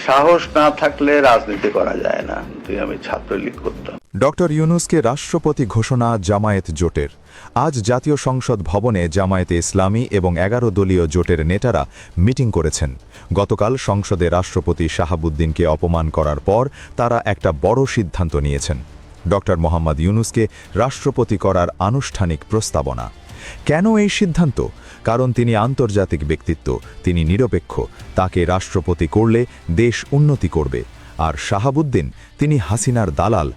সাহস না থাকলে রাজনীতি করা যায় না। আমি ছাত্রলীগ করতাম। ডক্টর ইউনূসকে রাষ্ট্রপতি ঘোষণা জামায়াত জোটের। আজ জাতীয় সংসদ ভবনে জামায়াতে ইসলামী এবং ১১ দলীয় জোটের নেতারা মিটিং করেছেন। গতকাল সংসদে রাষ্ট্রপতি শাহাবুদ্দিনকে অপমান করার পর তারা একটা বড় সিদ্ধান্ত নিয়েছেন, ডক্টর মোহাম্মদ ইউনূসকে রাষ্ট্রপতি করার আনুষ্ঠানিক প্রস্তাবনা। কেন এই সিদ্ধান্ত? কারণ তিনি আন্তর্জাতিক ব্যক্তিত্ব, তিনি নিরপেক্ষ, তাকে রাষ্ট্রপতি করলে দেশ উন্নতি করবে। আর শাহাবুদ্দিন, তিনি হাসিনার দালাল,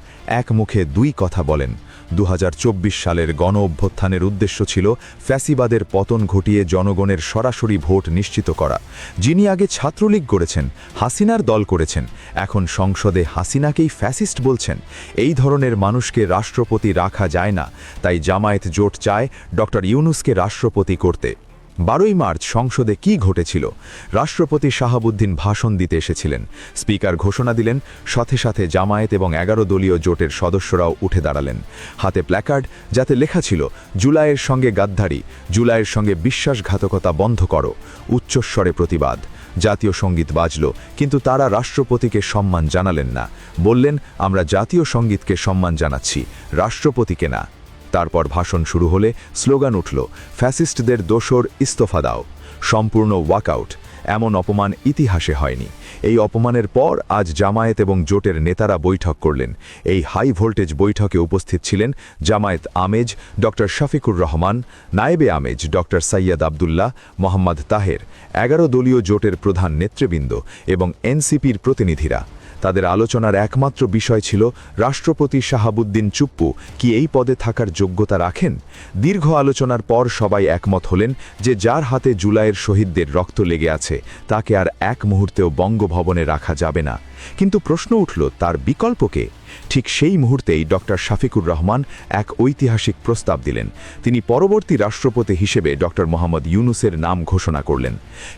এক মুখে দুই কথা বলেন। ২০২৪ সালের গণ অভ্যুত্থানের উদ্দেশ্য ছিল ফ্যাসিবাদের পতন ঘটিয়ে জনগণের সরাসরি ভোট নিশ্চিত করা। যিনি আগে ছাত্রলীগ করেছেন, হাসিনার দল করেছেন, এখন সংসদে হাসিনাকেই ফ্যাসিস্ট বলছেন। এই ধরনের মানুষকে রাষ্ট্রপতি রাখা যায় না। তাই জামায়াত জোট চায় ডক্টর ইউনূসকে রাষ্ট্রপতি করতে। ১২ই মার্চ সংসদে কি ঘটেছিল? রাষ্ট্রপতি শাহাবুদ্দিন ভাষণ দিতে এসেছিলেন। স্পিকার ঘোষণা দিলেন, সাথে সাথে জামায়াত এবং ১১ দলীয় জোটের সদস্যরাও উঠে দাঁড়ালেন। হাতে প্ল্যাকার্ড, যাতে লেখা ছিল, জুলাইয়ের সঙ্গে গাদ্দারি, জুলাইয়ের সঙ্গে বিশ্বাসঘাতকতা বন্ধ করো। উচ্চস্বরে প্রতিবাদ। জাতীয় সঙ্গীত বাজল, কিন্তু তারা রাষ্ট্রপতিকে সম্মান জানালেন না। বললেন, আমরা জাতীয় সঙ্গীতকে সম্মান জানাচ্ছি, রাষ্ট্রপতিকে না। তারপর ভাষণ শুরু হলে স্লোগান উঠল, ফ্যাসিস্টদের দোসর ইস্তফা দাও, সম্পূর্ণ ওয়াকআউট। এমন অপমান ইতিহাসে হয়নি। এই অপমানের পর আজ জামায়াত এবং জোটের নেতারা বৈঠক করলেন। এই হাই ভোল্টেজ বৈঠকে উপস্থিত ছিলেন জামায়াত আমেজ ডক্টর শফিকুর রহমান, নায়েবে আমেজ ডক্টর সৈয়দ আবদুল্লাহ, মোহাম্মদ তাহের, ১১ দলীয় জোটের প্রধান নেতৃবৃন্দ এবং এনসিপির প্রতিনিধিরা। তাদের আলোচনার একমাত্র বিষয় ছিল, রাষ্ট্রপতি শাহাবুদ্দিন চুপ্পু কি এই পদে থাকার যোগ্যতা রাখেন? দীর্ঘ আলোচনার পর সবাই একমত হলেন যে যার হাতে জুলাইয়ের শহীদদের রক্ত লেগে আছে, তাকে আর এক মুহূর্তেও বঙ্গভবনে রাখা যাবে না। কিন্তু প্রশ্ন উঠল, তার বিকল্পকে? ঠিক সেই মুহূর্তেই ডক্টর শফিকুর রহমান এক ঐতিহাসিক প্রস্তাব দিলেন। তিনি পরবর্তী রাষ্ট্রপতি হিসেবে ডক্টর মোহাম্মদ ইউনূসের নাম ঘোষণা করলেন।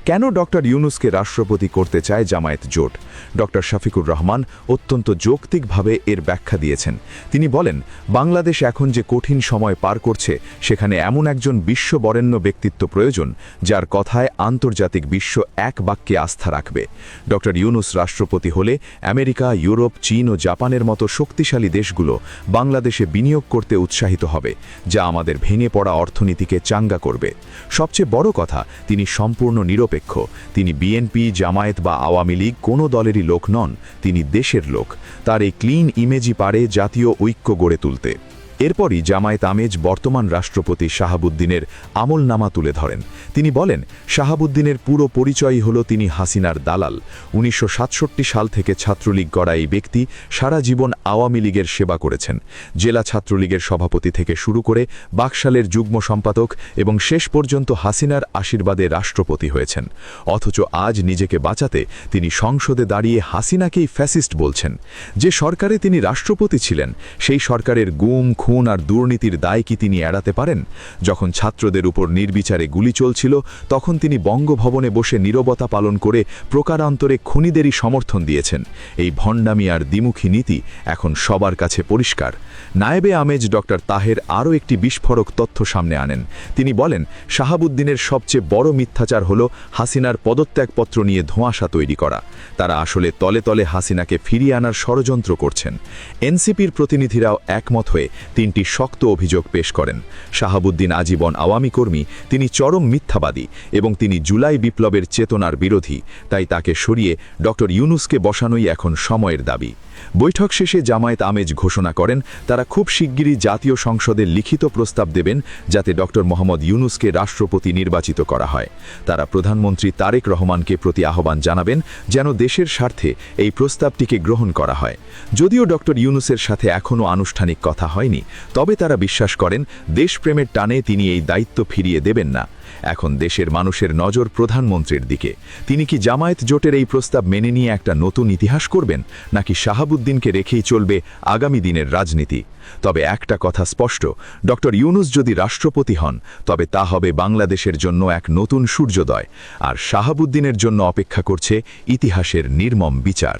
কেন ডক্টর ইউনূসকে রাষ্ট্রপতি করতে চায় জামায়াত জোট? ডক্টর শফিকুর রহমান অত্যন্ত যৌক্তিকভাবে এর ব্যাখ্যা দিয়েছেন। তিনি বলেন, বাংলাদেশ এখন যে কঠিন সময় পার করছে, সেখানে এমন একজন বিশ্ববরেণ্য ব্যক্তিত্ব প্রয়োজন, যার কথায় আন্তর্জাতিক বিশ্ব এক বাক্যে আস্থা রাখবে। ডক্টর ইউনূস রাষ্ট্রপতি হলে আমেরিকা, ইউরোপ, চীন ও জাপানের মতো শক্তিশালী দেশগুলো বাংলাদেশে বিনিয়োগ করতে উৎসাহিত হবে, যা আমাদের ভেঙে পড়া অর্থনীতিকে চাঙ্গা করবে। সবচেয়ে বড় কথা, তিনি সম্পূর্ণ নিরপেক্ষ। তিনি বিএনপি, জামায়াত বা আওয়ামী লীগ কোনো দলেরই লোক নন, তিনি দেশের লোক। তার এই ক্লিন ইমেজই পারে জাতীয় ঐক্য গড়ে তুলতে। এরপরই জামায়াত আমেজ বর্তমান রাষ্ট্রপতি শাহাবুদ্দিনের আমলনামা তুলে ধরেন। তিনি বলেন, শাহাবুদ্দিনের পুরো পরিচয়ই হল তিনি হাসিনার দালাল। ১৯৬৭ সাল থেকে ছাত্রলীগ গড়া এই ব্যক্তি সারা জীবন আওয়ামী লীগের সেবা করেছেন। জেলা ছাত্রলীগের সভাপতি থেকে শুরু করে বাকশালের যুগ্ম সম্পাদক এবং শেষ পর্যন্ত হাসিনার আশীর্বাদে রাষ্ট্রপতি হয়েছেন। অথচ আজ নিজেকে বাঁচাতে তিনি সংসদে দাঁড়িয়ে হাসিনাকেই ফ্যাসিস্ট বলছেন। যে সরকারে তিনি রাষ্ট্রপতি ছিলেন, সেই সরকারের গুম, খুন আর দুর্নীতির দায় কি তিনি এড়াতে পারেন? যখন ছাত্রদের উপর নির্বিচারে গুলি চলছিল, তখন তিনি বঙ্গভবনে বসে নীরবতা পালন করে প্রকারান্তরে খুনিদেরই সমর্থন দিয়েছেন। এই ভণ্ডামি আর দ্বিমুখী নীতি এখন সবার কাছে পরিষ্কার। নায়েবে আমেজ ডক্টর তাহের আরও একটি বিস্ফোরক তথ্য সামনে আনেন। তিনি বলেন, শাহাবুদ্দিনের সবচেয়ে বড় মিথ্যাচার হল হাসিনার পদত্যাগপত্র নিয়ে ধোঁয়াশা তৈরি করা। তারা আসলে তলে তলে হাসিনাকে ফিরিয়ে আনার ষড়যন্ত্র করছেন। এনসিপির প্রতিনিধিরাও একমত হয়ে ৩টি শক্ত অভিযোগ পেশ করেন। শাহাবুদ্দিন আজীবন আওয়ামী কর্মী, তিনি চরম মিথ্যাবাদী এবং তিনি জুলাই বিপ্লবের চেতনার বিরোধী। তাই তাকে সরিয়ে ডক্টর ইউনূসকে বসানোই এখন সময়ের দাবি। বৈঠক শেষে জামায়াত আমেজ ঘোষণা করেন, তারা খুব শিগগিরই জাতীয় সংসদে লিখিত প্রস্তাব দেবেন, যাতে ডক্টর মোহাম্মদ ইউনূসকে রাষ্ট্রপতি নির্বাচিত করা হয়। তারা প্রধানমন্ত্রী তারেক রহমানকে প্রতি আহ্বান জানাবেন, যেন দেশের স্বার্থে এই প্রস্তাবটিকে গ্রহণ করা হয়। যদিও ডক্টর ইউনূসের সাথে এখনও আনুষ্ঠানিক কথা হয়নি, তবে তারা বিশ্বাস করেন, দেশপ্রেমের টানে তিনি এই দায়িত্ব ফিরিয়ে দেবেন না। এখন দেশের মানুষের নজর প্রধানমন্ত্রীর দিকে। তিনি কি জামায়াত জোটের এই প্রস্তাব মেনে নিয়ে একটা নতুন ইতিহাস করবেন, নাকি শাহাবুদ্দিনকে রেখেই চলবে আগামী দিনের রাজনীতি? তবে একটা কথা স্পষ্ট, ডক্টর ইউনূস যদি রাষ্ট্রপতি হন, তবে তা হবে বাংলাদেশের জন্য এক নতুন সূর্যোদয়, আর শাহাবুদ্দিনের জন্য অপেক্ষা করছে ইতিহাসের নির্মম বিচার।